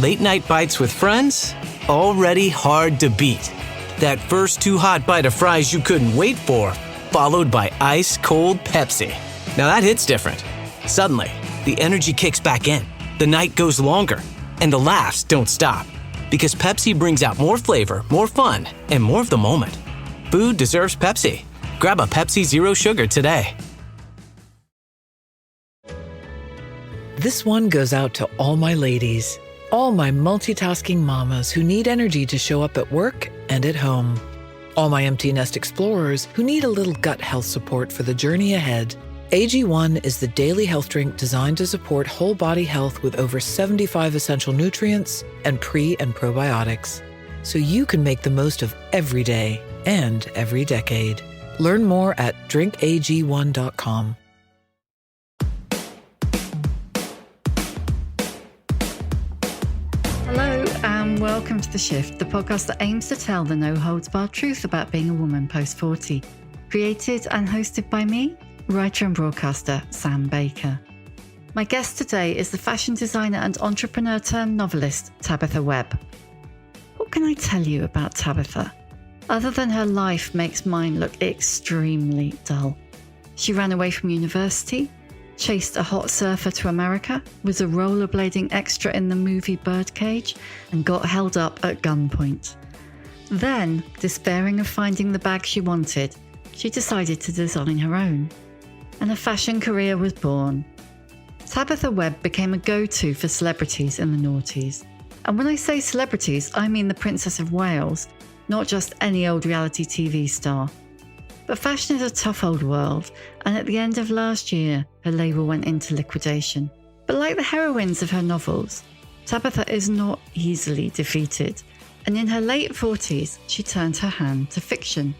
Late night bites with friends? Already hard to beat. That first too hot bite of fries you couldn't wait for, followed by ice cold Pepsi. Now that hits different. Suddenly, the energy kicks back in, the night goes longer, and the laughs don't stop. Because Pepsi brings out more flavor, more fun, and more of the moment. Food deserves Pepsi. Grab a Pepsi Zero Sugar today. This one goes out to all my ladies, all my multitasking mamas who need energy to show up at work and at home, all my empty nest explorers who need a little gut health support for the journey ahead. AG1 is the daily health drink designed to support whole body health with over 75 essential nutrients and pre- and probiotics, so you can make the most of every day and every decade. Learn more at drinkag1.com. Hello and welcome to The Shift, the podcast that aims to tell the no-holds-barred truth about being a woman post-40. Created and hosted by me, writer and broadcaster Sam Baker. My guest today is the fashion designer and entrepreneur turned novelist Tabitha Webb. What can I tell you about Tabitha? Other than her life makes mine look extremely dull. She ran away from university, chased a hot surfer to America, was a rollerblading extra in the movie Birdcage, and got held up at gunpoint. Then, despairing of finding the bag she wanted, she decided to design her own. And a fashion career was born. Tabitha Webb became a go-to for celebrities in the noughties. And when I say celebrities, I mean the Princess of Wales, not just any old reality TV star. But fashion is a tough old world, and at the end of last year, her label went into liquidation. But like the heroines of her novels, Tabitha is not easily defeated. And in her late 40s, she turned her hand to fiction.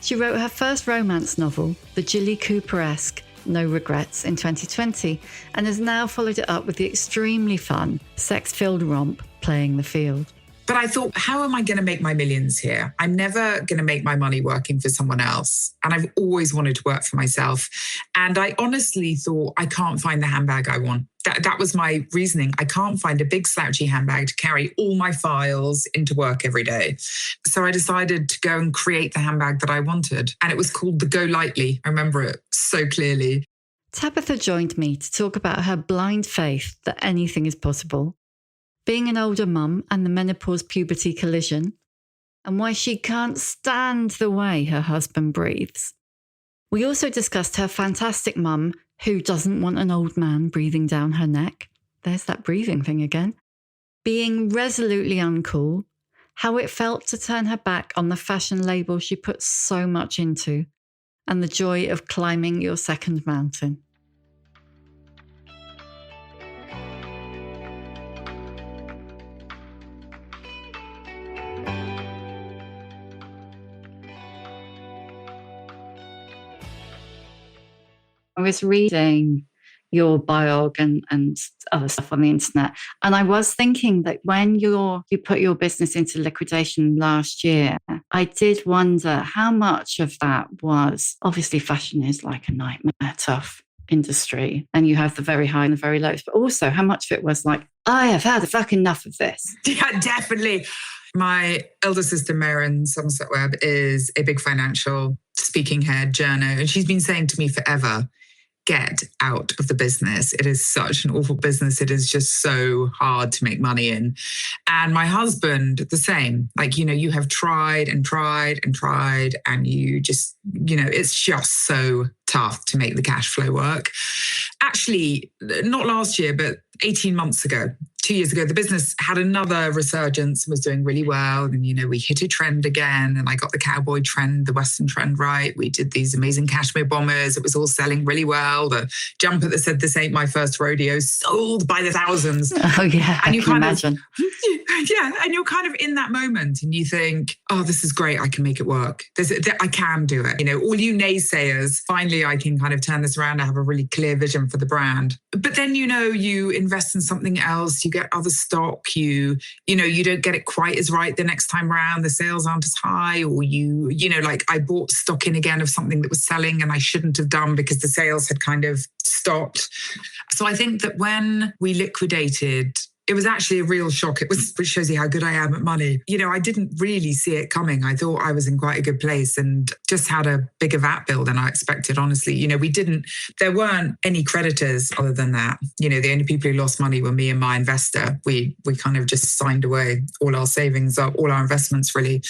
She wrote her first romance novel, the Jilly Cooper-esque No Regrets, in 2020, and has now followed it up with the extremely fun, sex-filled romp, Playing the Field. But I thought, how am I going to make my millions here? I'm never going to make my money working for someone else. And I've always wanted to work for myself. And I honestly thought, I can't find the handbag I want. That was my reasoning. I can't find a big slouchy handbag to carry all my files into work every day. So I decided to go and create the handbag that I wanted. And it was called the Go Lightly. I remember it so clearly. Tabitha joined me to talk about her blind faith that anything is possible, being an older mum and the menopause-puberty collision, and why she can't stand the way her husband breathes. We also discussed her fantastic mum who doesn't want an old man breathing down her neck. There's that breathing thing again. Being resolutely uncool, how it felt to turn her back on the fashion label she put so much into, and the joy of climbing your second mountain. I was reading your biog and other stuff on the internet, and I was thinking that when you put your business into liquidation last year, I did wonder how much of that was, obviously fashion is like a nightmare, tough industry, and you have the very high and the very lows, but also how much of it was like, I have had fucking enough of this. Yeah, definitely. My elder sister, Maren Somerset Webb, is a big financial speaking head, journo, and she's been saying to me forever, get out of the business. It is such an awful business. It is just so hard to make money in. And my husband, the same. Like, you have tried and tried and tried, and you just, it's just so tough to make the cash flow work. Actually, not last year, but 18 months ago, 2 years ago, the business had another resurgence and was doing really well. And, we hit a trend again, and I got the cowboy trend, the Western trend right. We did these amazing cashmere bombers. It was all selling really well. The jumper that said, "This ain't my first rodeo," sold by the thousands. Oh, yeah. And you can kind imagine. Yeah. And you're kind of in that moment and you think, oh, this is great. I can make it work. I can do it. All you naysayers, finally, I can kind of turn this around. I have a really clear vision for the brand. But then, you invest in something else, you get other stock, you don't get it quite as right the next time around. The sales aren't as high, or like I bought stock in again of something that was selling and I shouldn't have done because the sales had kind of stopped. So I think that when we liquidated it was actually a real shock. Which shows you how good I am at money. You know, I didn't really see it coming. I thought I was in quite a good place and just had a bigger VAT bill than I expected, honestly. You know, there weren't any creditors other than that. You know, the only people who lost money were me and my investor. We kind of just signed away all our savings, all our investments, really.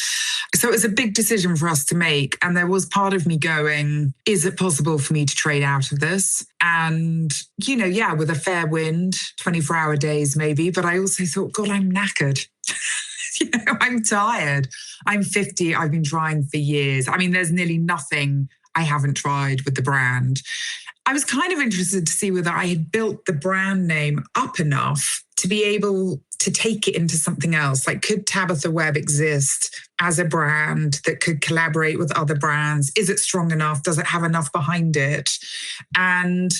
So it was a big decision for us to make. And there was part of me going, is it possible for me to trade out of this? And, you know, yeah, with a fair wind, 24-hour days maybe. But I also thought, God, I'm knackered. You know, I'm tired. I'm 50. I've been trying for years. I mean, there's nearly nothing I haven't tried with the brand. I was kind of interested to see whether I had built the brand name up enough to be able to take it into something else. Like, could Tabitha Webb exist as a brand that could collaborate with other brands? Is it strong enough? Does it have enough behind it? And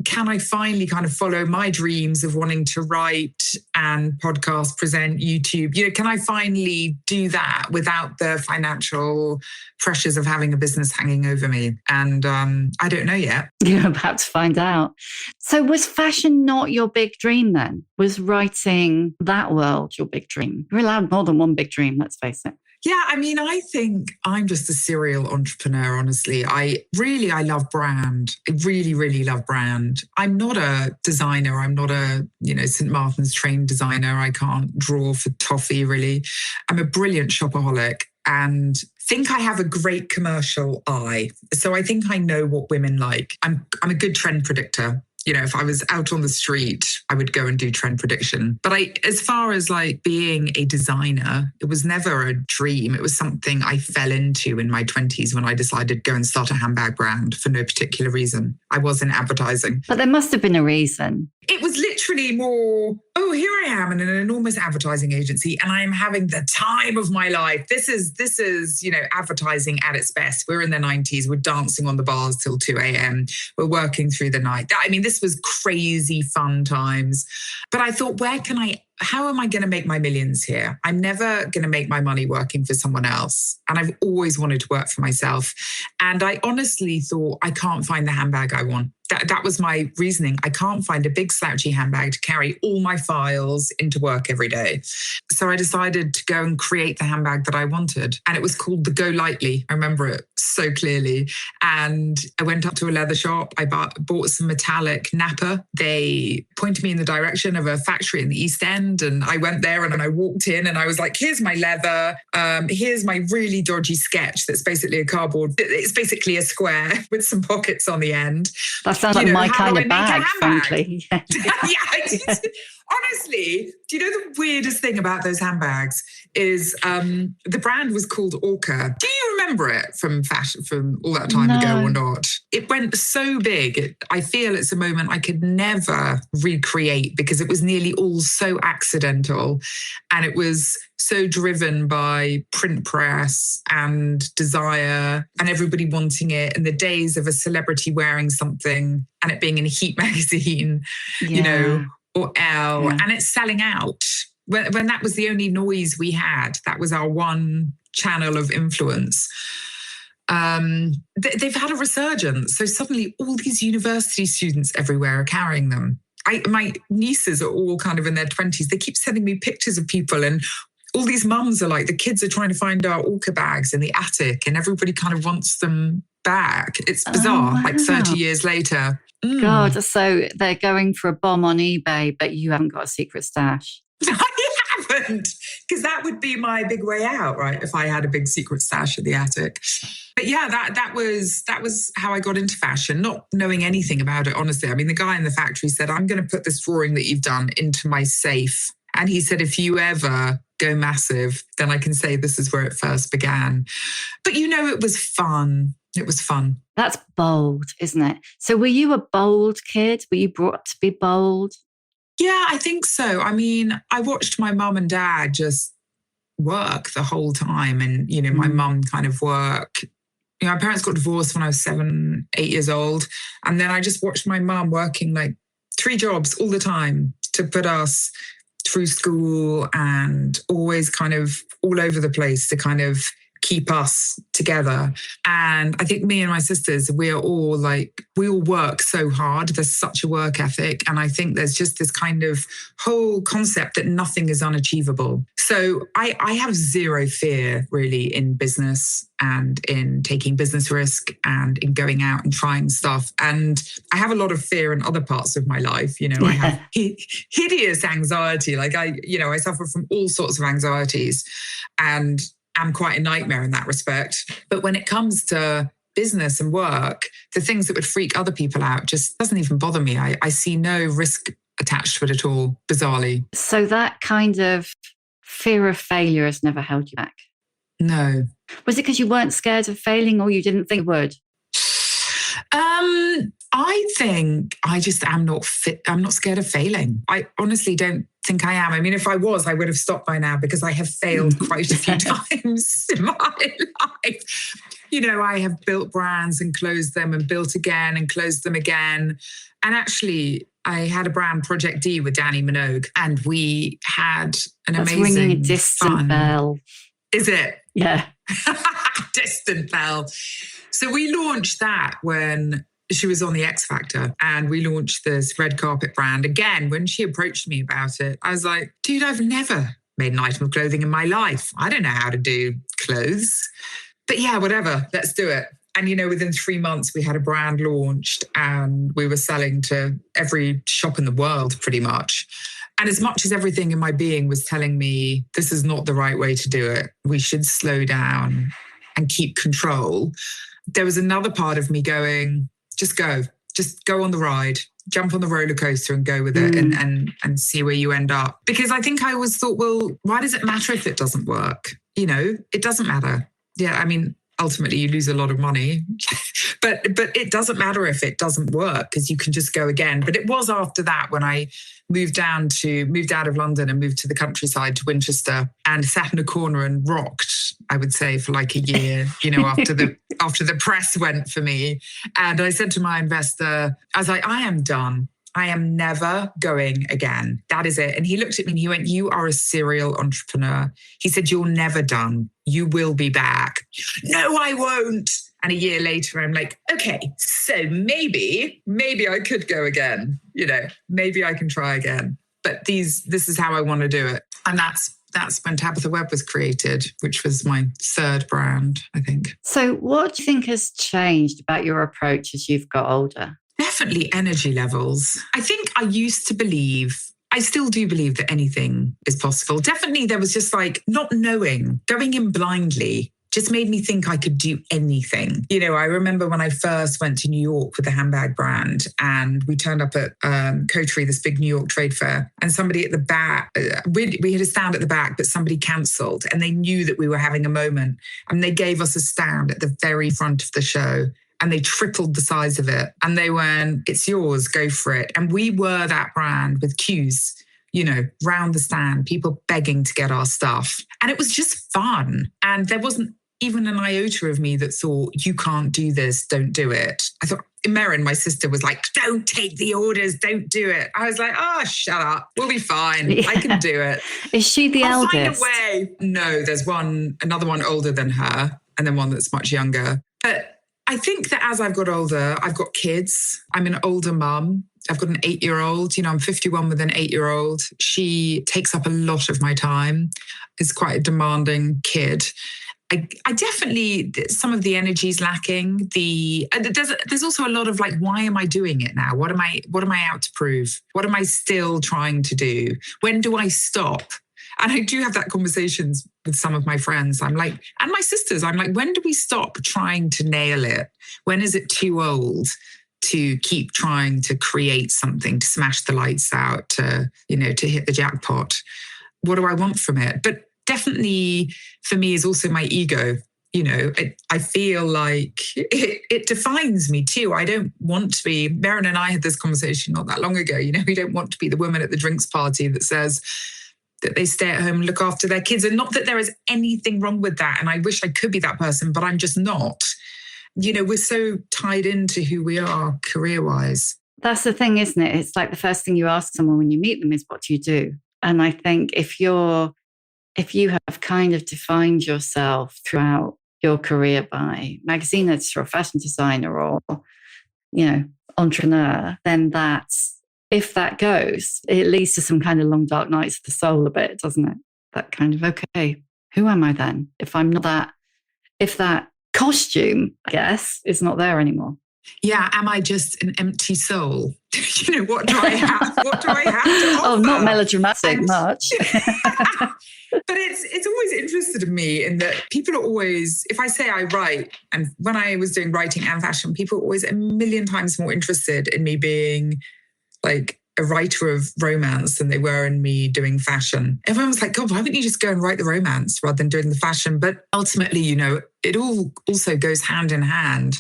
can I finally kind of follow my dreams of wanting to write and podcast, present, YouTube? You know, can I finally do that without the financial pressures of having a business hanging over me? And I don't know yet. You're about to find out. So was fashion not your big dream then? Was writing that world your big dream? You're allowed more than one big dream, let's face it. Yeah, I mean, I think I'm just a serial entrepreneur, honestly. I love brand. I really, really love brand. I'm not a designer. I'm not a, St. Martin's trained designer. I can't draw for toffee, really. I'm a brilliant shopaholic and think I have a great commercial eye. So I think I know what women like. I'm a good trend predictor. You know, if I was out on the street, I would go and do trend prediction. But as far as like being a designer, it was never a dream. It was something I fell into in my 20s when I decided to go and start a handbag brand for no particular reason. I was in advertising. But there must have been a reason. It was literally more, here I am in an enormous advertising agency and I am having the time of my life. This is, advertising at its best. We're in the 90s. We're dancing on the bars till 2 a.m. We're working through the night. I mean, this was crazy fun times. But I thought, how am I going to make my millions here? I'm never going to make my money working for someone else. And I've always wanted to work for myself. And I honestly thought, I can't find the handbag I want. That was my reasoning. I can't find a big slouchy handbag to carry all my files into work every day. So I decided to go and create the handbag that I wanted. And it was called the Go Lightly. I remember it so clearly. And I went up to a leather shop. I bought some metallic nappa. They pointed me in the direction of a factory in the East End. And I went there and I walked in and I was like, here's my leather. Here's my really dodgy sketch. That's basically a cardboard. It's basically a square with some pockets on the end. That sounds like my kind of bag, frankly. Yeah. Honestly, do you know the weirdest thing about those handbags is the brand was called Orca. Do you remember it from fashion from all that time ago or not? It went so big. I feel it's a moment I could never recreate because it was nearly all so accidental and it was so driven by print press and desire and everybody wanting it and the days of a celebrity wearing something and it being in a Heat magazine, or Elle, and it's selling out. When that was the only noise we had, that was our one channel of influence. They've had a resurgence. So suddenly all these university students everywhere are carrying them. My nieces are all kind of in their 20s. They keep sending me pictures of people and all these mums are like, the kids are trying to find our Orca bags in the attic and everybody kind of wants them back. It's bizarre, 30 years later. God, so they're going for a bomb on eBay, but you haven't got a secret stash. I haven't, because that would be my big way out, right? If I had a big secret stash in the attic. But yeah, that was how I got into fashion, not knowing anything about it, honestly. I mean, the guy in the factory said, I'm going to put this drawing that you've done into my safe. And he said, if you ever go massive, then I can say this is where it first began. But it was fun. It was fun. That's bold, isn't it? So were you a bold kid? Were you brought up to be bold? Yeah, I think so. I mean, I watched my mum and dad just work the whole time. And, my mum kind of work. My parents got divorced when I was 7, 8 years old. And then I just watched my mum working like 3 jobs all the time to put us through school and always kind of all over the place to kind of keep us together. And I think me and my sisters, we all work so hard. There's such a work ethic. And I think there's just this kind of whole concept that nothing is unachievable. So I have zero fear really in business and in taking business risk and in going out and trying stuff. And I have a lot of fear in other parts of my life. You know, I have hideous anxiety. Like I suffer from all sorts of anxieties, and I'm quite a nightmare in that respect. But when it comes to business and work, the things that would freak other people out just doesn't even bother me. I see no risk attached to it at all, bizarrely. So that kind of fear of failure has never held you back? No. Was it because you weren't scared of failing, or you didn't think you would? I think I just am not fit. I'm not scared of failing. I honestly don't think I am. I mean, if I was, I would have stopped by now, because I have failed quite a few times in my life. You know, I have built brands and closed them and built again and closed them again. And actually, I had a brand, Project D, with Danny Minogue, and we had an amazing ringing a distant fun. bell. Is it? Yeah. Distant bell. So we launched that when she was on the X Factor, and we launched this red carpet brand. Again, when she approached me about it, I was like, dude, I've never made an item of clothing in my life. I don't know how to do clothes. But yeah, whatever, let's do it. And, you know, within 3 months, we had a brand launched, and we were selling to every shop in the world pretty much. And as much as everything in my being was telling me this is not the right way to do it, we should slow down and keep control, there was another part of me going, just go on the ride, jump on the roller coaster and go with it and see where you end up. Because I think I always thought, well, why does it matter if it doesn't work? You know, it doesn't matter. Yeah, I mean, ultimately you lose a lot of money, but it doesn't matter if it doesn't work, because you can just go again. But it was after that when I moved out of London and moved to the countryside, to Winchester, and sat in a corner and rocked, I would say, for like a year, you know, after the press went for me. And I said to my investor, I was like, I am done. I am never going again. That is it. And he looked at me and he went, you are a serial entrepreneur. He said, you're never done. You will be back. No, I won't. And a year later, I'm like, okay, so maybe I could go again. You know, maybe I can try again. But this is how I want to do it. And that's when Tabitha Webb was created, which was my third brand, I think. So what do you think has changed about your approach as you've got older? Definitely energy levels. I think I still do believe that anything is possible. Definitely there was just like not knowing, going in blindly just made me think I could do anything. You know, I remember when I first went to New York with the handbag brand, and we turned up at Coterie, this big New York trade fair, and somebody at the back, we had a stand at the back, but somebody cancelled, and they knew that we were having a moment, and they gave us a stand at the very front of the show. And they tripled the size of it. And they went, it's yours, go for it. And we were that brand with queues, you know, round the stand, people begging to get our stuff. And it was just fun. And there wasn't even an iota of me that thought, you can't do this, don't do it. I thought, Merrin, my sister, was like, don't take the orders, don't do it. I was like, oh, shut up, we'll be fine. Yeah. I can do it. Is she the eldest? I'll find a way. No, there's another one older than her, and then one that's much younger. But I think that as I've got older, I've got kids. I'm an older mum. I've got an 8-year-old. You know, I'm 51 with an 8-year-old. She takes up a lot of my time. Is quite a demanding kid. I definitely, some of the energy's lacking. There's also a lot of like, why am I doing it now? What am I out to prove? What am I still trying to do? When do I stop? And I do have that conversations with some of my friends. I'm like, and my sisters, I'm like, when do we stop trying to nail it? When is it too old to keep trying to create something, to smash the lights out, to hit the jackpot? What do I want from it? But definitely for me is also my ego. You know, I feel like it defines me too. I don't want to be, Merrin and I had this conversation not that long ago. You know, we don't want to be the woman at the drinks party that says that they stay at home and look after their kids. And not that there is anything wrong with that. And I wish I could be that person, but I'm just not. You know, we're so tied into who we are career-wise. That's the thing, isn't it? It's like the first thing you ask someone when you meet them is, what do you do? And I think if you're if you have kind of defined yourself throughout your career by magazine editor or fashion designer or, entrepreneur, then if that goes, it leads to some kind of long dark nights of the soul a bit, doesn't it? That kind of, okay, who am I then? If I'm not that, if that costume, I guess, is not there anymore. Yeah, am I just an empty soul? What do I have? What do I have to offer? Oh, not melodramatic much. But it's always interested in me in that people are always, if I say I write, and when I was doing writing and fashion, people are always a million times more interested in me being like a writer of romance than they were in me doing fashion. Everyone was like, God, why wouldn't you just go and write the romance rather than doing the fashion? But ultimately, it all also goes hand in hand.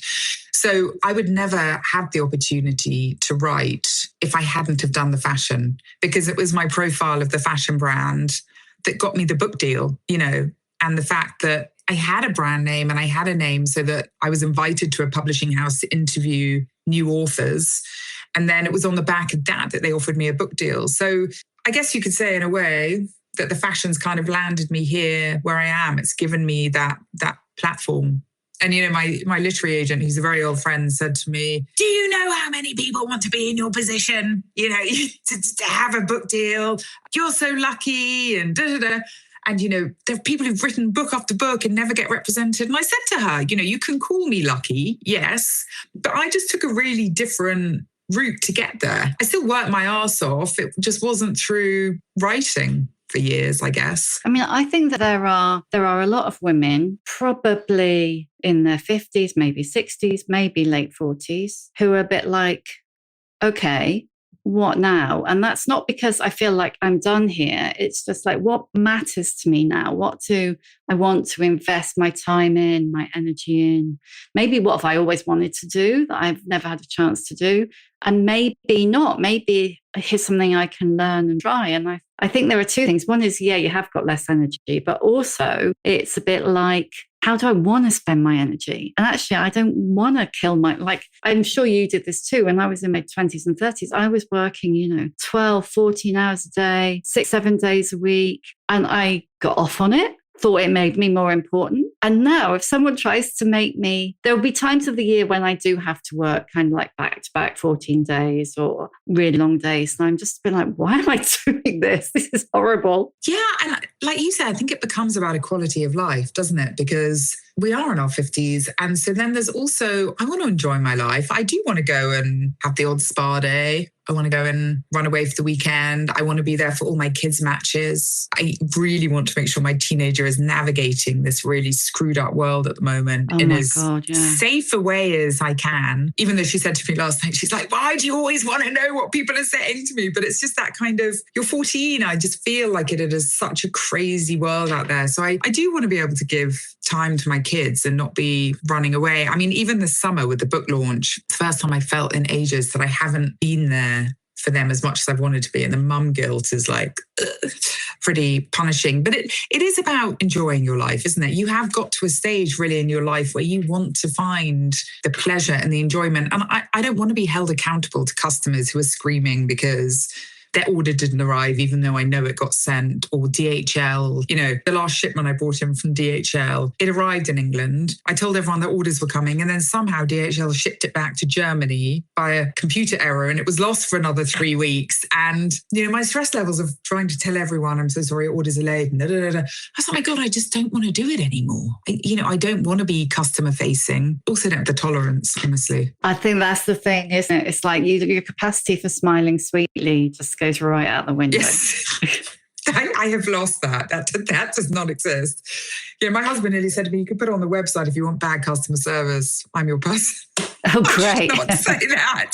So I would never have the opportunity to write if I hadn't have done the fashion, because it was my profile of the fashion brand that got me the book deal, and the fact that I had a brand name and I had a name so that I was invited to a publishing house to interview new authors. And then it was on the back of that they offered me a book deal. So I guess you could say in a way that the fashion's kind of landed me here where I am. It's given me that platform. And, my literary agent, who's a very old friend, said to me, do you know how many people want to be in your position, to have a book deal? You're so lucky and da-da-da. And, there are people who've written book after book and never get represented. And I said to her, you can call me lucky, yes, but I just took a really different route to get there. I still worked my arse off. It just wasn't through writing for years, I guess. I mean, I think that there are a lot of women, probably in their 50s, maybe 60s, maybe late 40s, who are a bit like, okay, what now? And that's not because I feel like I'm done here. It's just like, what matters to me now? What do I want to invest my time in, my energy in? Maybe what have I always wanted to do that I've never had a chance to do? And maybe not. Maybe here's something I can learn and try. And I think there are two things. One is, you have got less energy, but also it's a bit like, how do I want to spend my energy? And actually, I don't want to kill I'm sure you did this too. When I was in my 20s and 30s, I was working, 12, 14 hours a day, 6, 7 days a week. And I got off on it, thought it made me more important. And now if someone tries to make me, there'll be times of the year when I do have to work kind of like back to back 14 days or really long days. And I'm just been like, why am I doing this? This is horrible. Yeah. And like you said, I think it becomes about a quality of life, doesn't it? Because we are in our 50s. And so then there's also, I want to enjoy my life. I do want to go and have the odd spa day. I want to go and run away for the weekend. I want to be there for all my kids' matches. I really want to make sure my teenager is navigating this really screwed up world at the moment in as safe a way as I can. Even though she said to me last night, she's like, why do you always want to know what people are saying to me? But it's just that kind of, you're 14. I just feel like it is such a crazy world out there. So I do want to be able to give time to my kids and not be running away. I mean, even this summer with the book launch, the first time I felt in ages that I haven't been there for them as much as I've wanted to be. And the mum guilt is like pretty punishing. But it is about enjoying your life, isn't it? You have got to a stage really in your life where you want to find the pleasure and the enjoyment. And I don't want to be held accountable to customers who are screaming because their order didn't arrive, even though I know it got sent, or DHL, the last shipment I brought in from DHL, it arrived in England. I told everyone that orders were coming, and then somehow DHL shipped it back to Germany by a computer error, and it was lost for another 3 weeks. And, my stress levels of trying to tell everyone, I'm so sorry, orders are late. And I was like, oh my God, I just don't want to do it anymore. I don't want to be customer facing. Also don't have the tolerance, honestly. I think that's the thing, isn't it? It's like your capacity for smiling sweetly just goes right out the window. Yes. I have lost that. That does not exist. My husband nearly said to me, you could put it on the website if you want bad customer service. I'm your person. Oh, great. I should not say that.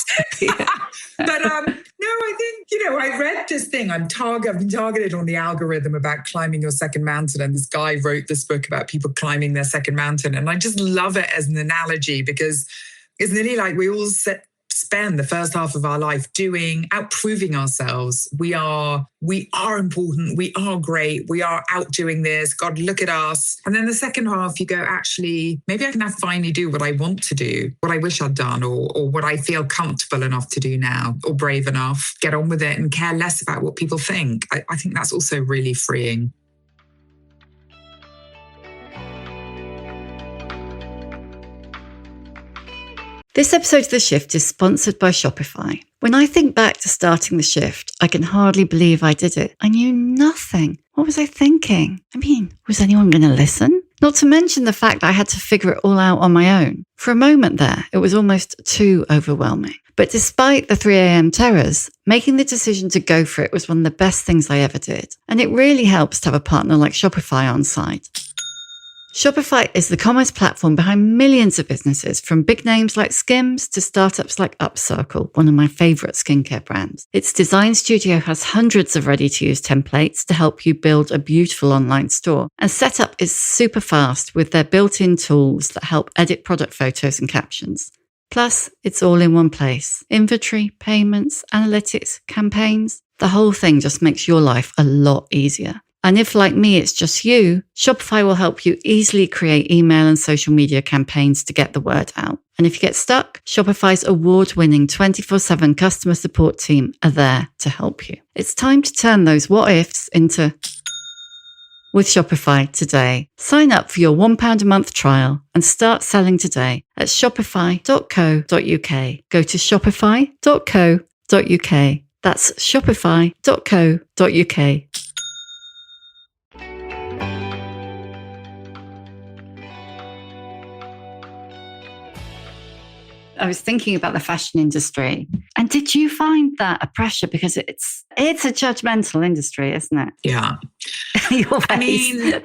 But no, I think, I read this thing. I've been targeted on the algorithm about climbing your second mountain. And this guy wrote this book about people climbing their second mountain. And I just love it as an analogy because it's nearly like we all spend the first half of our life outproving ourselves. We are important. We are great. We are out doing this. God, look at us. And then the second half, you go, actually, maybe I can finally do what I want to do, what I wish I'd done, or what I feel comfortable enough to do now, or brave enough, get on with it and care less about what people think. I think that's also really freeing. This episode of The Shift is sponsored by Shopify. When I think back to starting The Shift, I can hardly believe I did it. I knew nothing. What was I thinking? I mean, was anyone going to listen? Not to mention the fact I had to figure it all out on my own. For a moment there, it was almost too overwhelming. But despite the 3 a.m. terrors, making the decision to go for it was one of the best things I ever did. And it really helps to have a partner like Shopify on site. Shopify is the commerce platform behind millions of businesses, from big names like Skims to startups like Upcircle, one of my favorite skincare brands. Its design studio has hundreds of ready-to-use templates to help you build a beautiful online store. And setup is super fast with their built-in tools that help edit product photos and captions. Plus, it's all in one place. Inventory, payments, analytics, campaigns. The whole thing just makes your life a lot easier. And if, like me, it's just you, Shopify will help you easily create email and social media campaigns to get the word out. And if you get stuck, Shopify's award-winning 24/7 customer support team are there to help you. It's time to turn those what-ifs into with Shopify today. Sign up for your £1 a month trial and start selling today at shopify.co.uk. Go to shopify.co.uk. That's shopify.co.uk. I was thinking about the fashion industry. And did you find that a pressure? Because it's a judgmental industry, isn't it? Yeah. I mean,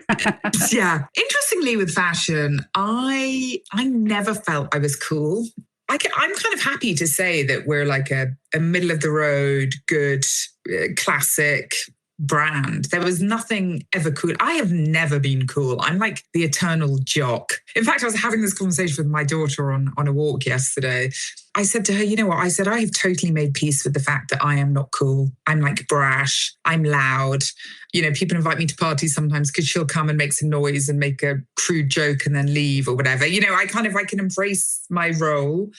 yeah. Interestingly, with fashion, I never felt I was cool. I'm kind of happy to say that we're like a middle of the road, good, classic brand. There was nothing ever cool. I have never been cool. I'm like the eternal jock. In fact, I was having this conversation with my daughter on a walk yesterday. I said to her, you know what? I said, I have totally made peace with the fact that I am not cool. I'm like brash. I'm loud. You know, people invite me to parties sometimes because she'll come and make some noise and make a crude joke and then leave or whatever. You know, I can embrace my role.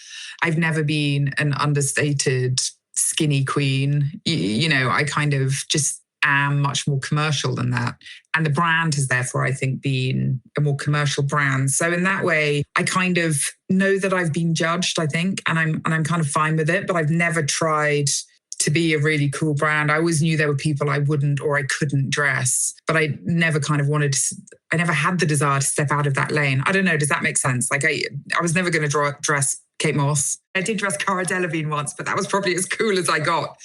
I've never been an understated skinny queen. You know, I kind of just am much more commercial than that. And the brand has therefore, I think, been a more commercial brand. So in that way, I kind of know that I've been judged, I think, and I'm kind of fine with it, but I've never tried to be a really cool brand. I always knew there were people I wouldn't or I couldn't dress, but I never kind of I never had the desire to step out of that lane. I don't know, does that make sense? Like I was never going to dress Kate Moss. I did dress Cara Delevingne once, but that was probably as cool as I got.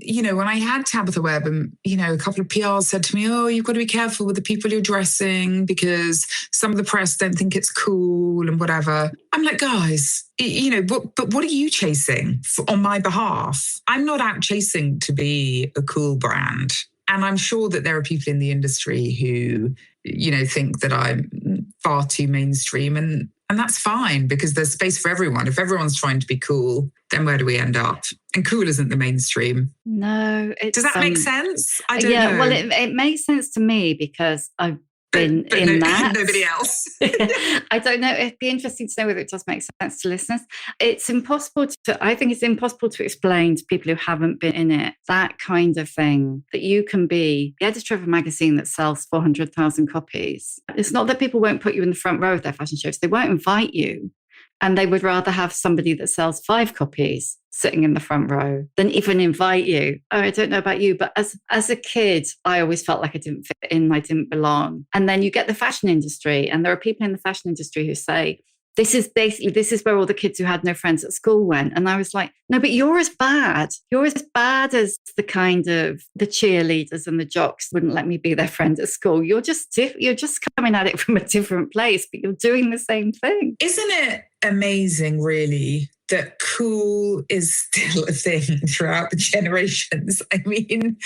You know, when I had Tabitha Webb and, you know, a couple of PRs said to me, oh, you've got to be careful with the people you're dressing because some of the press don't think it's cool and whatever. I'm like, guys, you know, but what are you chasing on my behalf? I'm not out chasing to be a cool brand. And I'm sure that there are people in the industry who, you know, think that I'm far too mainstream. And that's fine because there's space for everyone. If everyone's trying to be cool, then where do we end up? And cool isn't the mainstream. No. Does that make sense? I don't know. Well, it makes sense to me because I've been in that. Nobody else. I don't know. It'd be interesting to know whether it does make sense to listeners. It's impossible I think it's impossible to explain to people who haven't been in it, that kind of thing, that you can be the editor of a magazine that sells 400,000 copies. It's not that people won't put you in the front row of their fashion shows. They won't invite you. And they would rather have somebody that sells 5 copies sitting in the front row than even invite you. Oh, I don't know about you, but as a kid, I always felt like I didn't fit in, I didn't belong. And then you get the fashion industry, and there are people in the fashion industry who say, this is where all the kids who had no friends at school went. And I was like, no, but you're as bad. You're as bad as the kind of the cheerleaders and the jocks wouldn't let me be their friend at school. You're just coming at it from a different place, but you're doing the same thing. Isn't it amazing, really, that cool is still a thing throughout the generations? I mean,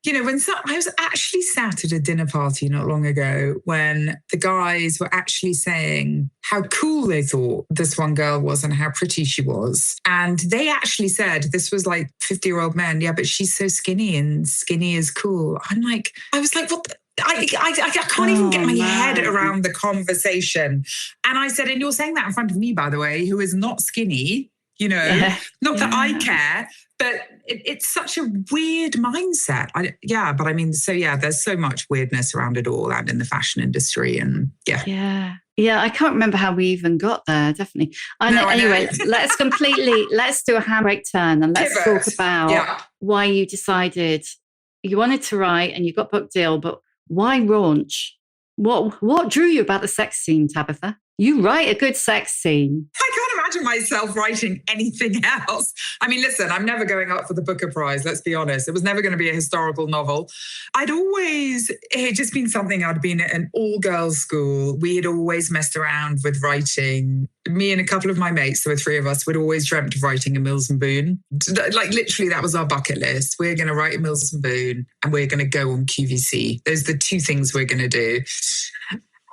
you know, I was actually sat at a dinner party not long ago when the guys were actually saying how cool they thought this one girl was and how pretty she was. And they actually said, this was like 50-year-old men, yeah, but she's so skinny and skinny is cool. I was like, what? I can't even get my head around the conversation. And I said, and you're saying that in front of me, by the way, who is not skinny, you know, not that I care, but it's such a weird mindset. But I mean, there's so much weirdness around it all and in the fashion industry. And yeah. Yeah, I can't remember how we even got there, definitely. Anyway, let's do a handbrake turn and let's talk about why you decided you wanted to write and you got book deal, but why raunch? What drew you about the sex scene, Tabitha? You write a good sex scene. I can't imagine myself writing anything else. I mean, listen, I'm never going up for the Booker Prize, let's be honest. It was never going to be a historical novel. It had just been something. I'd been at an all-girls school. We had always messed around with writing. Me and a couple of my mates, there were three of us, we'd always dreamt of writing a Mills and Boon. Like literally that was our bucket list. We're going to write a Mills and Boon and we're going to go on QVC. Those are the two things we're going to do.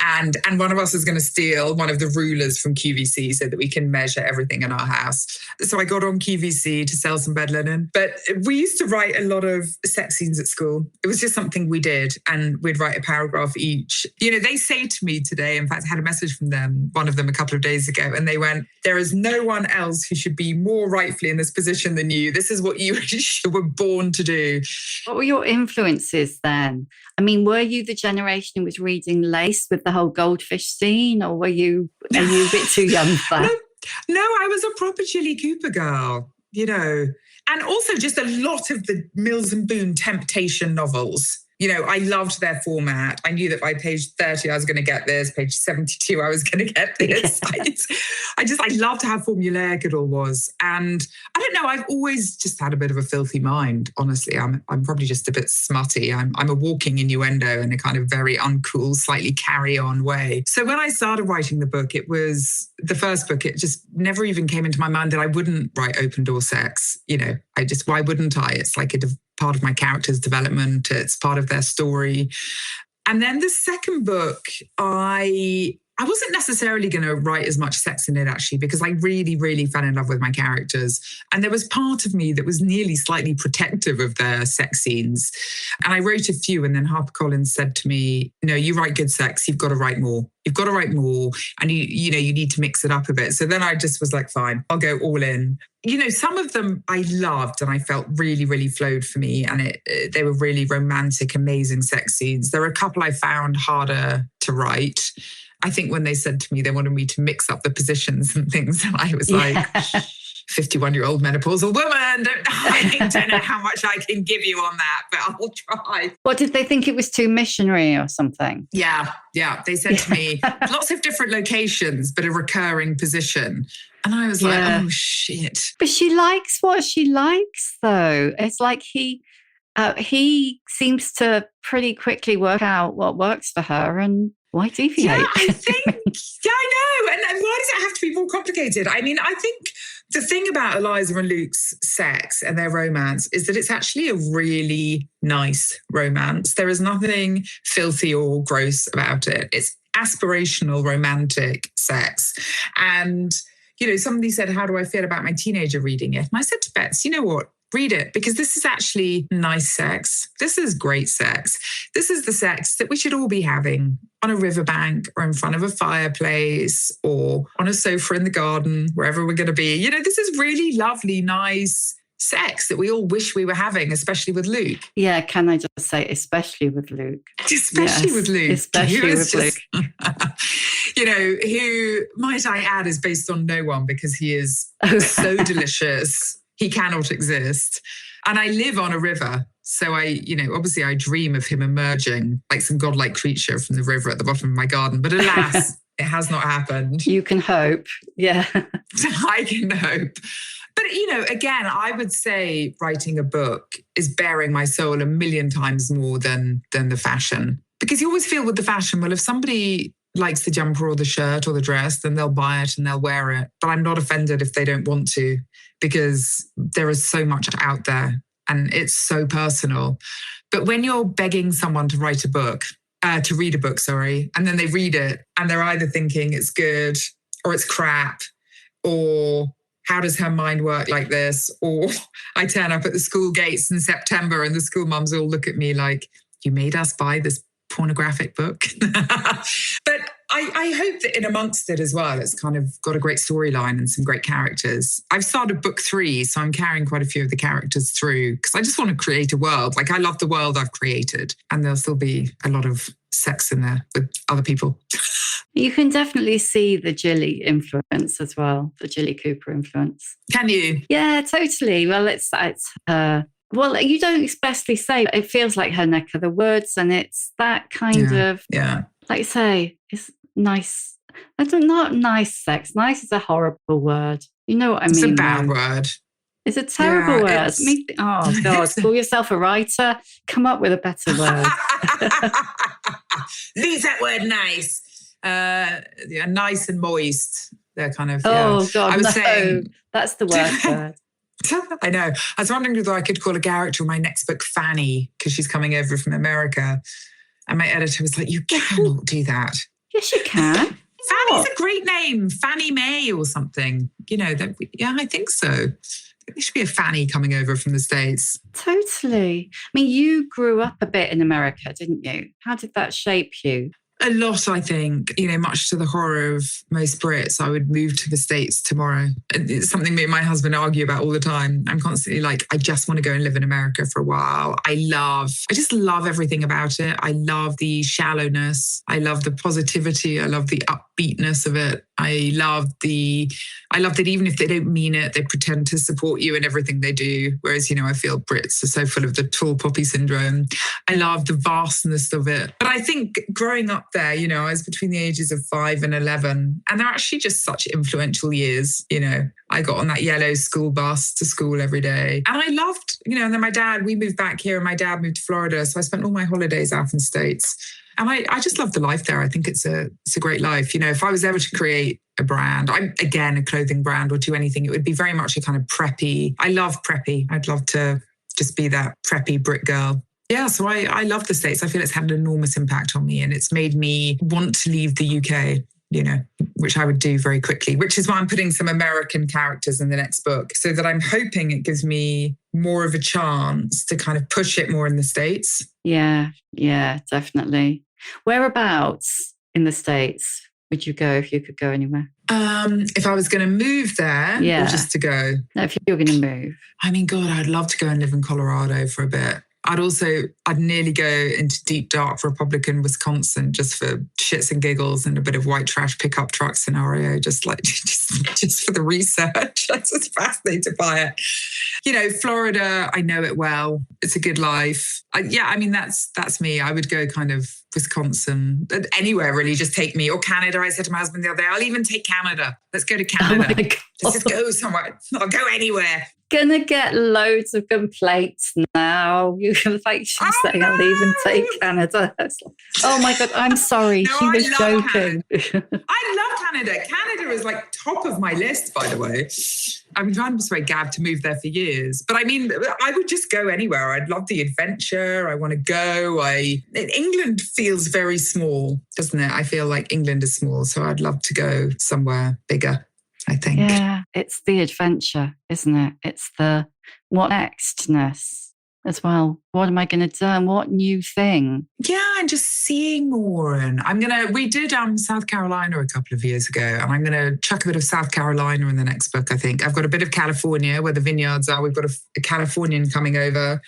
And one of us is going to steal one of the rulers from QVC so that we can measure everything in our house. So I got on QVC to sell some bed linen. But we used to write a lot of sex scenes at school. It was just something we did. And we'd write a paragraph each. You know, they say to me today, in fact, I had a message from them, one of them a couple of days ago, and they went, there is no one else who should be more rightfully in this position than you. This is what you were born to do. What were your influences then? I mean, were you the generation who was reading Lace with the whole goldfish scene, or are you a bit too young for that? No, I was a proper Jilly Cooper girl, you know, and also just a lot of the Mills and Boon temptation novels. You know, I loved their format. I knew that by page 30, I was going to get this. Page 72, I was going to get this. Yeah. I loved how formulaic it all was. And I don't know, I've always just had a bit of a filthy mind, honestly. I'm probably just a bit smutty. I'm a walking innuendo in a kind of very uncool, slightly carry-on way. So when I started writing the book, it was the first book. It just never even came into my mind that I wouldn't write open door sex. You know, why wouldn't I? It's like part of my character's development. It's part of their story. And then the second book, I wasn't necessarily going to write as much sex in it, actually, because I really, really fell in love with my characters. And there was part of me that was nearly slightly protective of their sex scenes. And I wrote a few, and then HarperCollins said to me, no, you write good sex, you've got to write more. You've got to write more, and you need to mix it up a bit. So then I just was like, fine, I'll go all in. You know, some of them I loved and I felt really, really flowed for me. And they were really romantic, amazing sex scenes. There were a couple I found harder to write. I think when they said to me they wanted me to mix up the positions and things, and I was like, 51-year-old menopausal woman, I don't know how much I can give you on that, but I'll try. What, did they think it was too missionary or something? Yeah. They said to me, lots of different locations, but a recurring position. And I was like, oh, shit. But she likes what she likes, though. It's like he seems to pretty quickly work out what works for her, and why deviate? Yeah, I know. And why does it have to be more complicated? I mean, I think the thing about Eliza and Luke's sex and their romance is that it's actually a really nice romance. There is nothing filthy or gross about it. It's aspirational, romantic sex. And, you know, somebody said, how do I feel about my teenager reading it? And I said to Bets, you know what? Read it, because this is actually nice sex. This is great sex. This is the sex that we should all be having on a riverbank or in front of a fireplace or on a sofa in the garden, wherever we're going to be. You know, this is really lovely, nice sex that we all wish we were having, especially with Luke. Yeah, can I just say, especially with Luke? Especially with Luke. Especially with Luke. You know, who, might I add, is based on no one, because he is so delicious. He cannot exist. And I live on a river. So obviously I dream of him emerging like some godlike creature from the river at the bottom of my garden. But alas, it has not happened. You can hope. Yeah. I can hope. But, you know, again, I would say writing a book is bearing my soul a million times more than the fashion. Because you always feel with the fashion, well, if somebody likes the jumper or the shirt or the dress, then they'll buy it and they'll wear it. But I'm not offended if they don't want to, because there is so much out there and it's so personal. But when you're begging someone to read a book, and then they read it and they're either thinking it's good or it's crap, or how does her mind work like this? Or I turn up at the school gates in September and the school mums all look at me like, you made us buy this pornographic book. But I hope that in amongst it as well, it's kind of got a great storyline and some great characters. I've started book 3, so I'm carrying quite a few of the characters through because I just want to create a world. Like I love the world I've created, and there'll still be a lot of sex in there with other people. You can definitely see the Jilly influence as well, the Jilly Cooper influence. Can you? Yeah, totally. Well, it's her. Well, you don't expressly say, but it feels like her neck of the woods, and it's that kind of, like you say, it's nice. Not nice sex. Nice is a horrible word. You know what I mean? It's a bad word. It's a terrible word. Oh, God, call yourself a writer. Come up with a better word. Lose that word nice. Nice and moist. They're kind of, God, I was saying, that's the worst word. I know. I was wondering whether I could call a character in my next book Fanny, because she's coming over from America. And my editor was like, you cannot do that. Yes, you can. Fanny's a great name. Fanny May or something. You know, I think so. There should be a Fanny coming over from the States. Totally. I mean, you grew up a bit in America, didn't you? How did that shape you? A lot, I think, much to the horror of most Brits, I would move to the States tomorrow. It's something me and my husband argue about all the time. I'm constantly like, I just want to go and live in America for a while. I just love everything about it. I love the shallowness. I love the positivity. I love the upbeatness of it. I love that even if they don't mean it, they pretend to support you in everything they do. Whereas, I feel Brits are so full of the tall poppy syndrome. I love the vastness of it. But I think growing up there, I was between the ages of 5 and 11, and they're actually just such influential years. I got on that yellow school bus to school every day. And I loved, and then we moved back here and my dad moved to Florida. So I spent all my holidays out in the States. And I just love the life there. I think it's a great life. If I was ever to create a brand, a clothing brand or do anything, it would be very much a kind of preppy. I love preppy. I'd love to just be that preppy Brit girl. Yeah, so I love the States. I feel it's had an enormous impact on me, and it's made me want to leave the UK, which I would do very quickly, which is why I'm putting some American characters in the next book, so that I'm hoping it gives me more of a chance to kind of push it more in the States. Yeah, definitely. Whereabouts in the States would you go if you could go anywhere? If I was going to move there or just to go? No, if you're going to move. I mean, God, I'd love to go and live in Colorado for a bit. I'd nearly go into deep, dark Republican Wisconsin just for shits and giggles and a bit of white trash pickup truck scenario, just for the research. I'm just fascinated by it. Florida, I know it well. It's a good life. That's me. I would go kind of Wisconsin, anywhere really, just take me. Or Canada. I said to my husband the other day, I'll even take Canada. Let's go to Canada. Let's just go somewhere. I'll go anywhere. Gonna get loads of complaints now. You can she's saying I'll even take Canada. Oh my God, I'm sorry. No, she was joking. I love Canada. Canada is like top of my list, by the way. I've been trying to persuade Gav to move there for years. But I mean, I would just go anywhere. I'd love the adventure. I want to go. England feels very small, doesn't it? I feel like England is small. So I'd love to go somewhere bigger, I think. Yeah, it's the adventure, isn't it? It's the what nextness as well. What am I going to do? And what new thing? Yeah, and just seeing more. And we did South Carolina a couple of years ago, and I'm going to chuck a bit of South Carolina in the next book, I think. I've got a bit of California where the vineyards are. We've got a Californian coming over.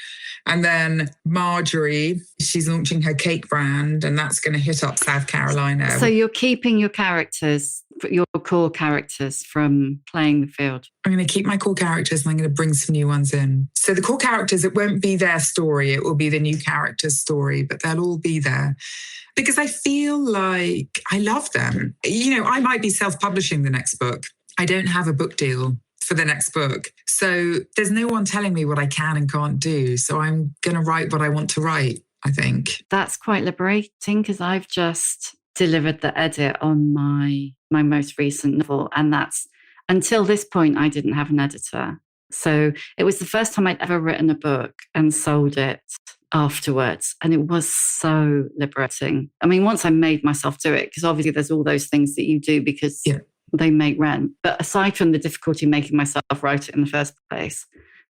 And then Marjorie, she's launching her cake brand, and that's going to hit up South Carolina. So you're keeping your characters, your core characters from playing the field? I'm going to keep my core characters and I'm going to bring some new ones in. So the core characters, it won't be their story. It will be the new character's story, but they'll all be there because I feel like I love them. I might be self-publishing the next book. I don't have a book deal for the next book. So there's no one telling me what I can and can't do. So I'm going to write what I want to write, I think. That's quite liberating because I've just delivered the edit on my most recent novel. And that's, until this point, I didn't have an editor. So it was the first time I'd ever written a book and sold it afterwards. And it was so liberating. I mean, once I made myself do it, because obviously there's all those things that you do because they make rent. But aside from the difficulty making myself write it in the first place,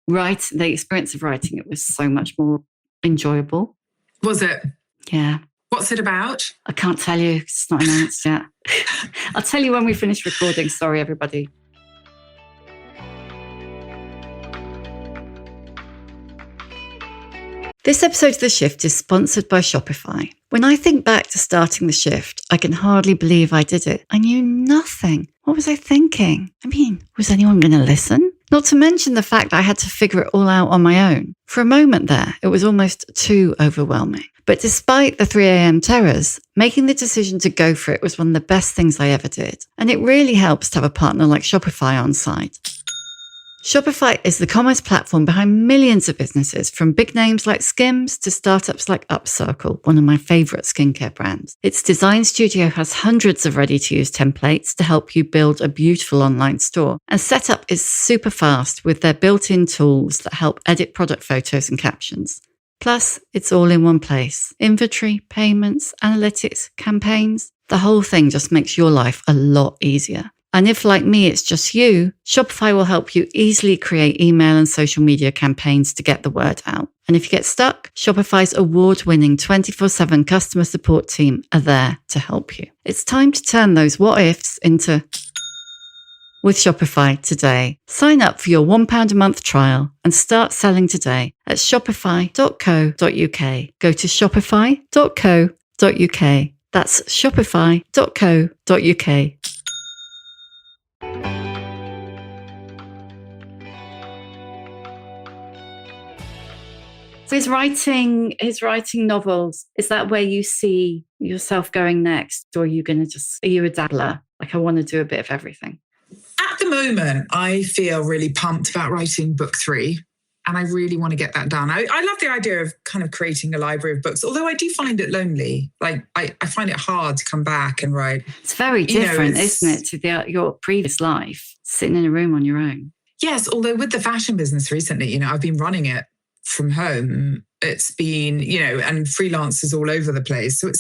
the experience of writing it was so much more enjoyable. Was it? Yeah. What's it about? I can't tell you. It's not announced yet. I'll tell you when we finish recording. Sorry, everybody. This episode of The Shift is sponsored by Shopify. When I think back to starting The Shift, I can hardly believe I did it. I knew nothing. What was I thinking? I mean, was anyone going to listen? Not to mention the fact that I had to figure it all out on my own. For a moment there, it was almost too overwhelming. But despite the 3 a.m. terrors, making the decision to go for it was one of the best things I ever did. And it really helps to have a partner like Shopify on site. Shopify is the commerce platform behind millions of businesses, from big names like Skims to startups like Upcircle, one of my favorite skincare brands. Its design studio has hundreds of ready-to-use templates to help you build a beautiful online store. And setup is super fast with their built-in tools that help edit product photos and captions. Plus, it's all in one place. Inventory, payments, analytics, campaigns. The whole thing just makes your life a lot easier. And if, like me, it's just you, Shopify will help you easily create email and social media campaigns to get the word out. And if you get stuck, Shopify's award-winning 24/7 customer support team are there to help you. It's time to turn those what-ifs into... with Shopify today. Sign up for your £1 a month trial and start selling today at shopify.co.uk. Go to shopify.co.uk. That's shopify.co.uk. So his writing novels, is that where you see yourself going next? Or are you a dabbler? Like, I want to do a bit of everything. At the moment, I feel really pumped about writing book 3. And I really want to get that done. I love the idea of kind of creating a library of books, although I do find it lonely. Like, I find it hard to come back and write. It's very different, isn't it, to your previous life, sitting in a room on your own? Yes, although with the fashion business recently, I've been running it from home. It's been, and freelancers all over the place. So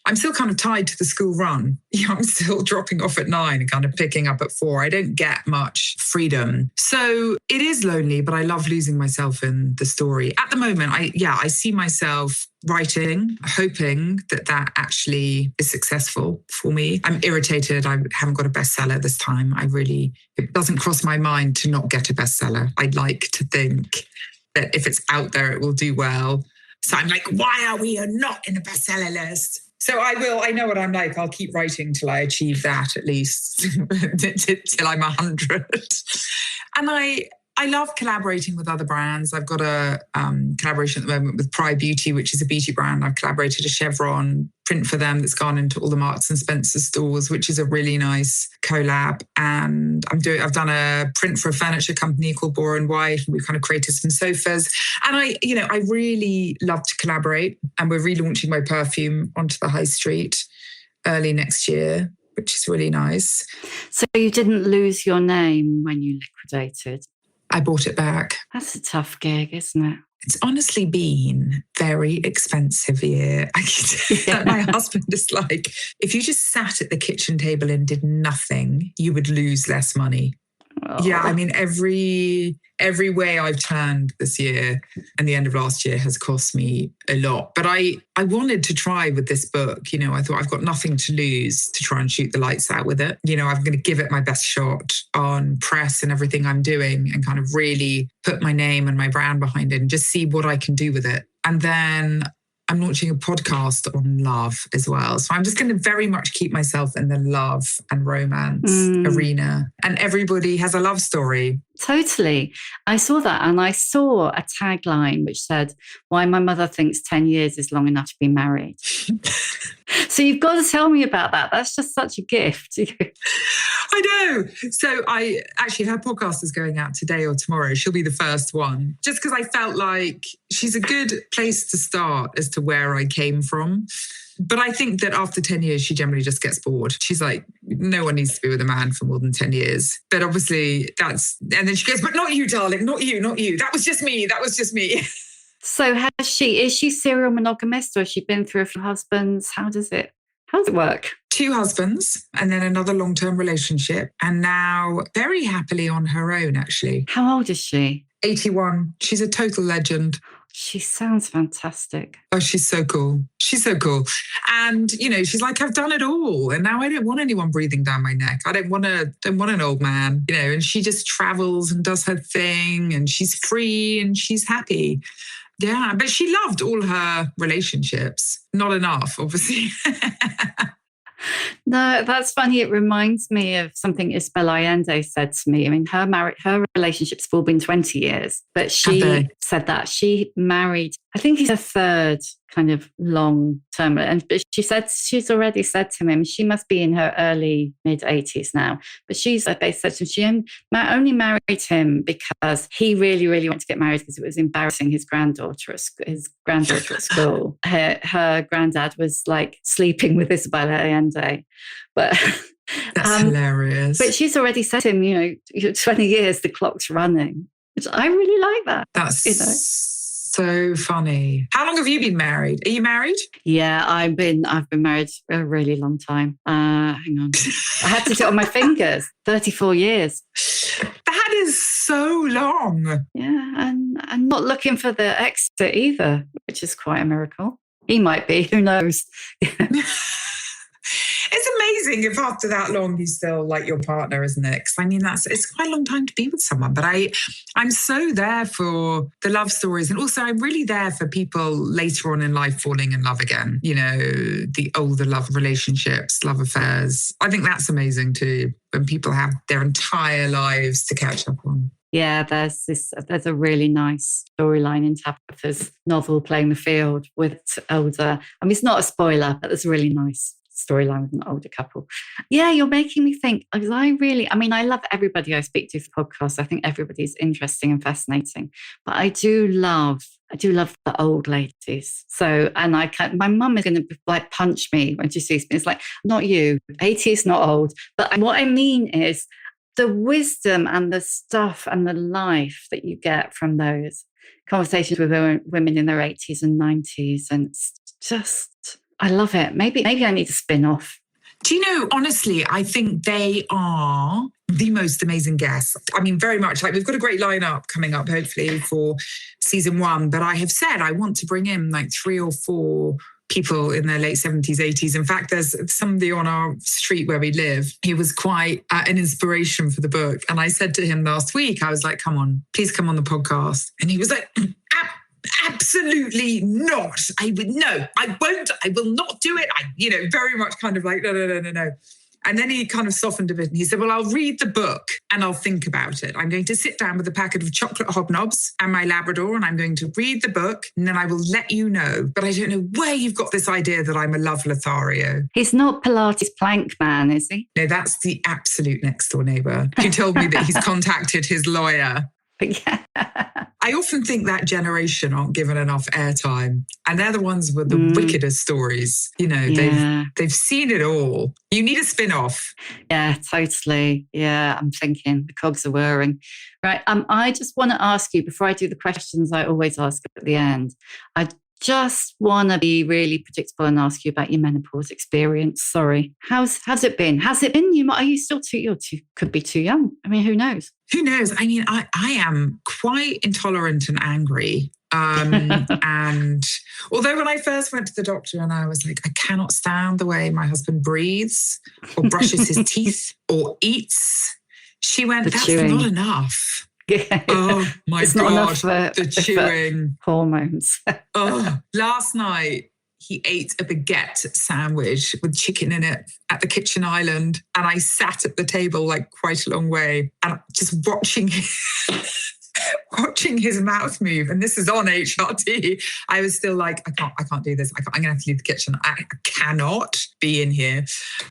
I'm still kind of tied to the school run. I'm still dropping off at 9 and kind of picking up at 4. I don't get much freedom. So it is lonely, but I love losing myself in the story. At the moment, I see myself writing, hoping that actually is successful for me. I'm irritated. I haven't got a bestseller this time. It doesn't cross my mind to not get a bestseller. I'd like to think that if it's out there, it will do well. So I'm like, why are we not in the bestseller list? So I know what I'm like. I'll keep writing till I achieve that, at least, till I'm 100. And I love collaborating with other brands. I've got a collaboration at the moment with Pride Beauty, which is a beauty brand. I've collaborated a chevron print for them that's gone into all the Marks and Spencer stores, which is a really nice collab. And I've done a print for a furniture company called Bora & White, and we've kind of created some sofas. And I really love to collaborate. And we're relaunching my perfume onto the high street early next year, which is really nice. So you didn't lose your name when you liquidated? I bought it back. That's a tough gig, isn't it? It's honestly been very expensive year. My husband is like, if you just sat at the kitchen table and did nothing, you would lose less money. Oh. Yeah, I mean, every way I've turned this year and the end of last year has cost me a lot. But I wanted to try with this book. I thought I've got nothing to lose to try and shoot the lights out with it. I'm going to give it my best shot on press and everything I'm doing and kind of really put my name and my brand behind it and just see what I can do with it. And then I'm launching a podcast on love as well. So I'm just going to very much keep myself in the love and romance arena. And everybody has a love story. Totally. I saw that, and I saw a tagline which said, why my mother thinks 10 years is long enough to be married. So you've got to tell me about that. That's just such a gift. I know. So her podcast is going out today or tomorrow. She'll be the first one, just because I felt like she's a good place to start as to where I came from. But I think that after 10 years, she generally just gets bored. She's like, no one needs to be with a man for more than 10 years. But obviously and then she goes, but not you, darling, not you. That was just me. So is she serial monogamist, or has she been through a few husbands? How does it work? 2 husbands and then another long-term relationship. And now very happily on her own, actually. How old is she? 81. She's a total legend. She sounds fantastic. Oh, she's so cool. She's so cool. And, she's like, I've done it all. And now I don't want anyone breathing down my neck. I don't want an old man, and she just travels and does her thing and she's free and she's happy. Yeah. But she loved all her relationships. Not enough, obviously. No, that's funny. It reminds me of something Isabel Allende said to me. I mean, her relationships have all been 20 years, but she said that she married, I think he's her third kind of long term. But she's already said to him, she must be in her early mid 80s now. But they said to him, she only married him because he really, really wanted to get married because it was embarrassing his granddaughter at school. Her granddad was like sleeping with Isabel Allende. But that's hilarious. But she's already said to him, 20 years, the clock's running. Which I really like that. That's so funny. How long have you been married? Are you married? Yeah, I've been married a really long time. Hang on. I had to do it on my fingers. 34 years. That is so long. Yeah, and I'm not looking for the exit either, which is quite a miracle. He might be, who knows? It's amazing if after that long you still like your partner, isn't it? Because I mean, it's quite a long time to be with someone. But I'm so there for the love stories. And also I'm really there for people later on in life falling in love again. The older love relationships, love affairs. I think that's amazing too, when people have their entire lives to catch up on. Yeah, there's a really nice storyline in Tabitha's novel, Playing the Field, with older. I mean, it's not a spoiler, but there's a really nice storyline with an older couple. Yeah, you're making me think, because I love everybody I speak to for podcasts. I think everybody's interesting and fascinating, but I do love the old ladies. So, and my mum is going to like punch me when she sees me. It's like, not you, 80 is not old. But what I mean is the wisdom and the stuff and the life that you get from those conversations with women in their 80s and 90s. And it's just, I love it. Maybe I need to spin off. Do you know, honestly, I think they are the most amazing guests. I mean, very much like we've got a great lineup coming up, hopefully, for season 1. But I have said I want to bring in like 3 or 4 people in their late 70s, 80s. In fact, there's somebody on our street where we live. He was quite an inspiration for the book. And I said to him last week, I was like, come on, please come on the podcast. And he was like, absolutely not. I won't. I will not do it. Very much kind of like, no. And then he kind of softened a bit and he said, well, I'll read the book and I'll think about it. I'm going to sit down with a packet of chocolate hobnobs and my Labrador and I'm going to read the book and then I will let you know. But I don't know where you've got this idea that I'm a love Lothario. He's not Pilates plank man, is he? No, that's the absolute next door neighbour. He told me that he's contacted his lawyer. Yeah. I often think that generation aren't given enough airtime, and they're the ones with the wickedest stories. They've seen it all. You need a spin-off. Yeah, totally. Yeah, I'm thinking the cogs are whirring. Right. I just want to ask you, before I do the questions I always ask at the end, I just want to be really predictable and ask you about your menopause experience. Sorry. How's it been? Has it been? Are you still could be too young. I mean, who knows? Who knows? I mean, I am quite intolerant and angry. And although when I first went to the doctor and I was like, I cannot stand the way my husband breathes or brushes his teeth or eats, she went, that's chewing. Not enough. Yeah. Oh my it's God, not enough the chewing. Hormones. Last night, he ate a baguette sandwich with chicken in it at the kitchen island. And I sat at the table like quite a long way and just watching his mouth move. And this is on HRT. I was still like, I can't do this. I'm going to have to leave the kitchen. I cannot be in here.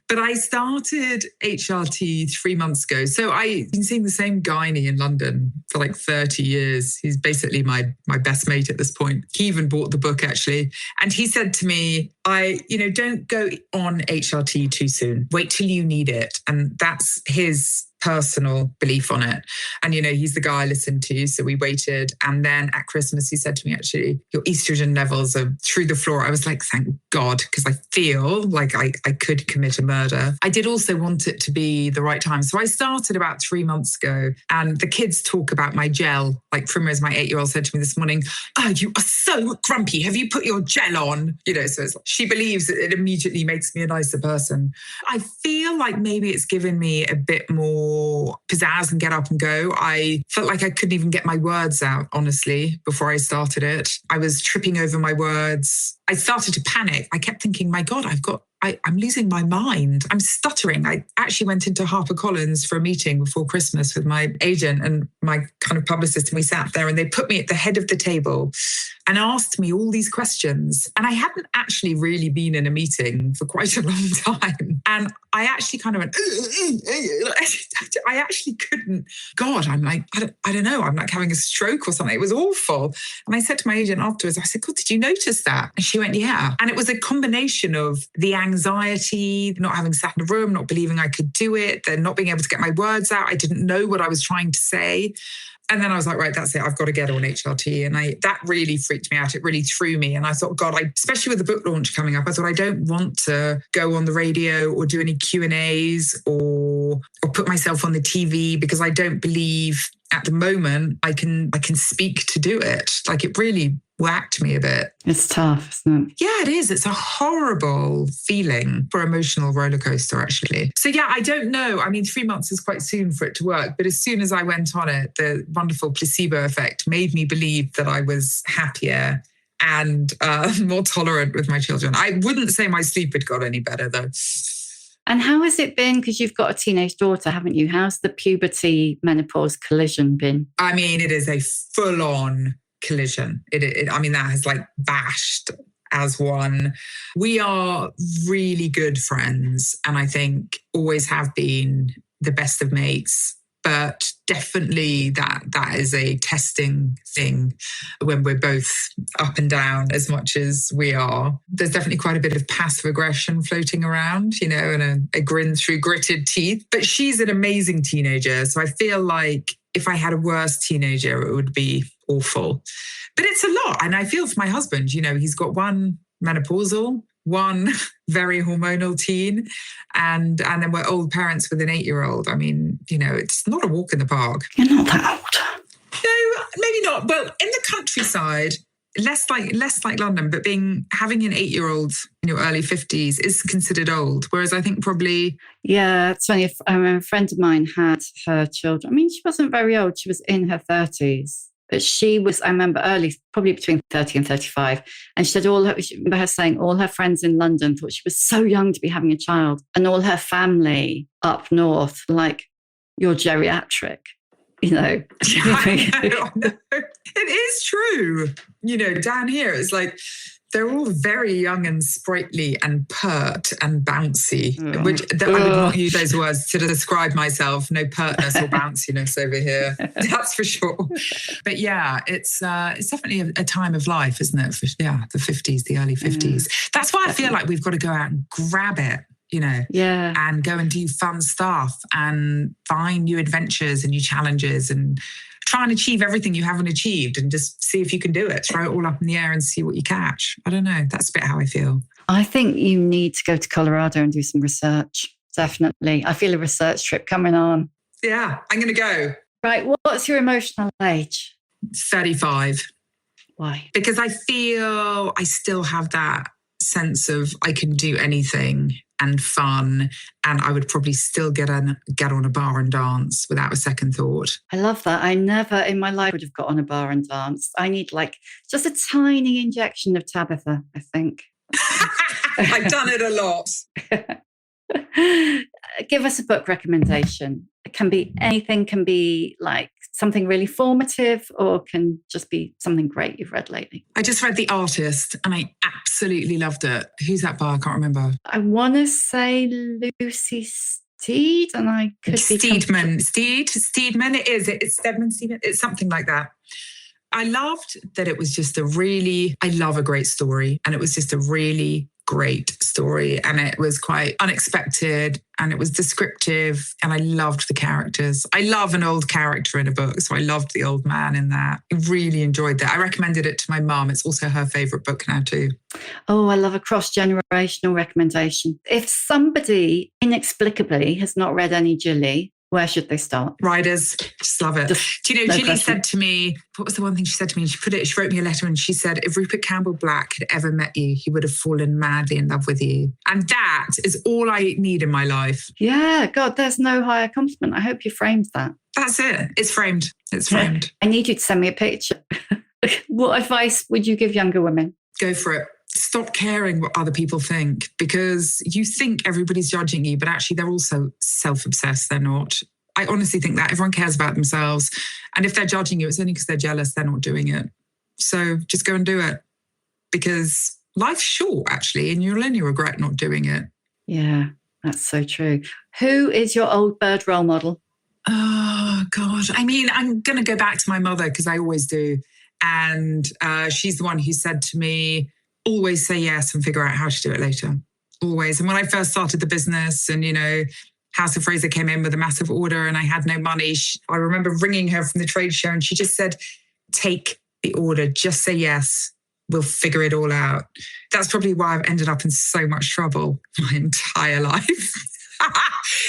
But I started HRT 3 months ago. So I've been seeing the same gynae in London for like 30 years. He's basically my best mate at this point. He even bought the book actually. And he said to me, don't go on HRT too soon. Wait till you need it. And that's his personal belief on it. And, he's the guy I listened to. So we waited. And then at Christmas, he said to me, actually, your estrogen levels are through the floor. I was like, thank God, because I feel like I could commit a murder. I did also want it to be the right time. So I started about 3 months ago, and the kids talk about my gel. Like Primrose, my 8-year-old, said to me this morning, oh, you are so grumpy. Have you put your gel on? So it's like, she believes that it immediately makes me a nicer person. I feel like maybe it's given me a bit more pizzazz and get up and go. I felt like I couldn't even get my words out, honestly, before I started it. I was tripping over my words. I started to panic. I kept thinking, my God, I'm losing my mind. I'm stuttering. I actually went into HarperCollins for a meeting before Christmas with my agent and my kind of publicist, and we sat there and they put me at the head of the table and asked me all these questions. And I hadn't actually really been in a meeting for quite a long time. And I actually kind of went, I actually couldn't. God, I'm like, I don't know. I'm like having a stroke or something. It was awful. And I said to my agent afterwards, I said, God, did you notice that? And she went, yeah. And it was a combination of the anxiety, not having sat in a room, not believing I could do it, then not being able to get my words out. I didn't know what I was trying to say. And then I was like, right, that's it. I've got to get on HRT. And that really freaked me out. It really threw me. And I thought, God, especially with the book launch coming up, I thought I don't want to go on the radio or do any Q&As or put myself on the TV, because I don't believe at the moment I can speak to do it. Like, it really whacked me a bit. It's tough, isn't it? Yeah, it is. It's a horrible feeling for emotional roller coaster, actually. So yeah, I don't know. I mean, 3 months is quite soon for it to work. But as soon as I went on it, the wonderful placebo effect made me believe that I was happier and more tolerant with my children. I wouldn't say my sleep had got any better, though. And how has it been? Because you've got a teenage daughter, haven't you? How's the puberty menopause collision been? I mean, it is a full-on collision. I mean, that has like bashed as one. We are really good friends, and I think always have been the best of mates. But definitely that is a testing thing when we're both up and down as much as we are. There's definitely quite a bit of passive aggression floating around, and a grin through gritted teeth. But she's an amazing teenager. So I feel like if I had a worse teenager, it would be awful. But it's a lot. And I feel for my husband, he's got one menopausal, one very hormonal teen, and then we're old parents with an 8-year-old. I mean, it's not a walk in the park. You're not that old. No, maybe not. Well, in the countryside, less like London, but having an 8-year-old in your early 50s is considered old. Whereas I think probably... Yeah, it's funny. A friend of mine had her children. I mean, she wasn't very old. She was in her 30s. But she was, I remember early, probably between 30 and 35. And she said she remember her saying all her friends in London thought she was so young to be having a child. And all her family up north, like, you're geriatric, I know. It is true. Down here, it's like, they're all very young and sprightly and pert and bouncy, which I would not use those words to describe myself. No pertness or bounciness over here. That's for sure. But yeah, it's definitely a time of life, isn't it? The 50s, the early 50s. That's why I feel like we've got to go out and grab it, and go and do fun stuff and find new adventures and new challenges and try and achieve everything you haven't achieved and just see if you can do it. Throw it all up in the air and see what you catch. I don't know. That's a bit how I feel. I think you need to go to Colorado and do some research. Definitely. I feel a research trip coming on. Yeah, I'm going to go. Right. What's your emotional age? 35. Why? Because I feel I still have that sense of I can do anything and fun, and I would probably still get on a bar and dance without a second thought. I love that. I never in my life would have got on a bar and danced. I need just a tiny injection of Tabitha, I think. I've done it a lot. Give us a book recommendation. It can be anything, can be like something really formative, or can just be something great you've read lately. I just read The Artist and I absolutely loved it. Who's that by? I can't remember. I want to say Lucy Steed, and I could be... Steedman. It is. It's Steedman. It's something like that. I loved that it was just I love a great story, and it was just a really great story. And it was quite unexpected and it was descriptive. And I loved the characters. I love an old character in a book. So I loved the old man in that. I really enjoyed that. I recommended it to my mum. It's also her favourite book now too. Oh, I love a cross-generational recommendation. If somebody inexplicably has not read any Jilly, where should they start? Riders, just love it. Do you know, Jilly said to me, what was the one thing she said to me? She wrote me a letter and she said, if Rupert Campbell Black had ever met you, he would have fallen madly in love with you. And that is all I need in my life. Yeah, God, there's no higher compliment. I hope you framed that. That's it. It's framed. It's framed. I need you to send me a picture. What advice would you give younger women? Go for it. Stop caring what other people think, because you think everybody's judging you, but actually they're also self-obsessed. They're not. I honestly think that everyone cares about themselves. And if they're judging you, it's only because they're jealous. They're not doing it. So just go and do it, because life's short, actually, and you'll only regret not doing it. Yeah, that's so true. Who is your old bird role model? Oh, God. I mean, I'm going to go back to my mother because I always do. And she's the one who said to me, always say yes and figure out how to do it later. Always. And when I first started the business and, you know, House of Fraser came in with a massive order and I had no money, I remember ringing her from the trade show and she just said, take the order, just say yes. We'll figure it all out. That's probably why I've ended up in so much trouble my entire life.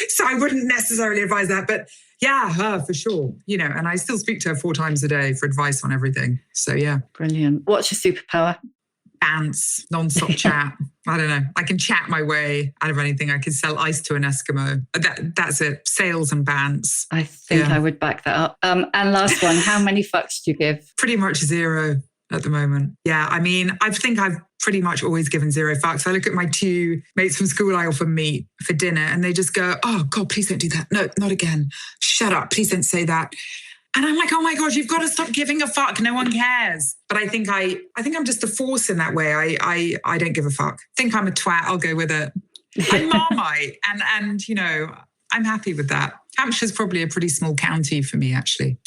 So I wouldn't necessarily advise that, but yeah, her for sure. You know, and I still speak to her 4 times a day for advice on everything. So yeah. Brilliant. What's your superpower? Bants, non-stop chat. I don't know. I can chat my way out of anything. I can sell ice to an Eskimo. That's it. Sales and bants. I think I would back that up. And last one, how many fucks do you give? Pretty much 0 at the moment. Yeah, I mean, I think I've pretty much always given 0 fucks. I look at my 2 mates from school I often meet for dinner and they just go, oh God, please don't do that. No, not again. Shut up. Please don't say that. And I'm like, oh my God, you've got to stop giving a fuck. No one cares. But I think I'm just a force in that way. I don't give a fuck. Think I'm a twat. I'll go with it. I'm Marmite. And you know, I'm happy with that. Hampshire's probably a pretty small county for me, actually.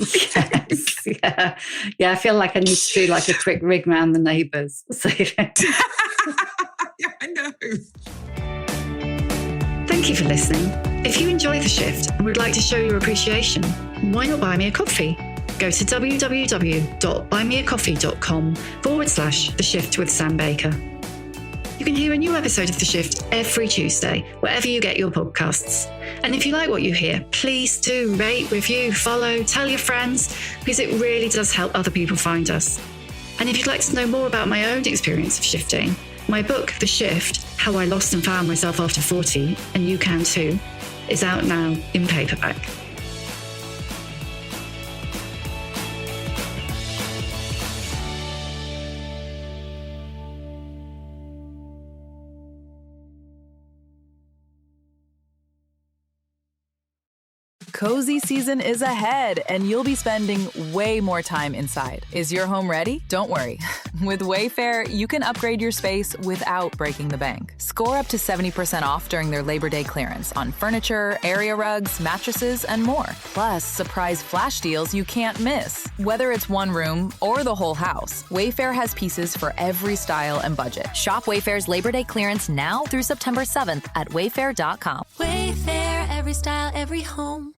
Yes, yeah. Yeah, I feel like I need to do like a quick rig round the neighbours. So, yeah, I know. Thank you for listening. If you enjoy The Shift and would like to show your appreciation, why not buy me a coffee? Go to www.buymeacoffee.com/The Shift with Sam Baker. You can hear a new episode of The Shift every Tuesday, wherever you get your podcasts. And if you like what you hear, please do rate, review, follow, tell your friends, because it really does help other people find us. And if you'd like to know more about my own experience of shifting, my book, The Shift, How I Lost and Found Myself After 40, and you can too, is out now in paperback. Cozy season is ahead, and you'll be spending way more time inside. Is your home ready? Don't worry. With Wayfair, you can upgrade your space without breaking the bank. Score up to 70% off during their Labor Day clearance on furniture, area rugs, mattresses, and more. Plus, surprise flash deals you can't miss. Whether it's one room or the whole house, Wayfair has pieces for every style and budget. Shop Wayfair's Labor Day clearance now through September 7th at wayfair.com. Wayfair, every style, every home.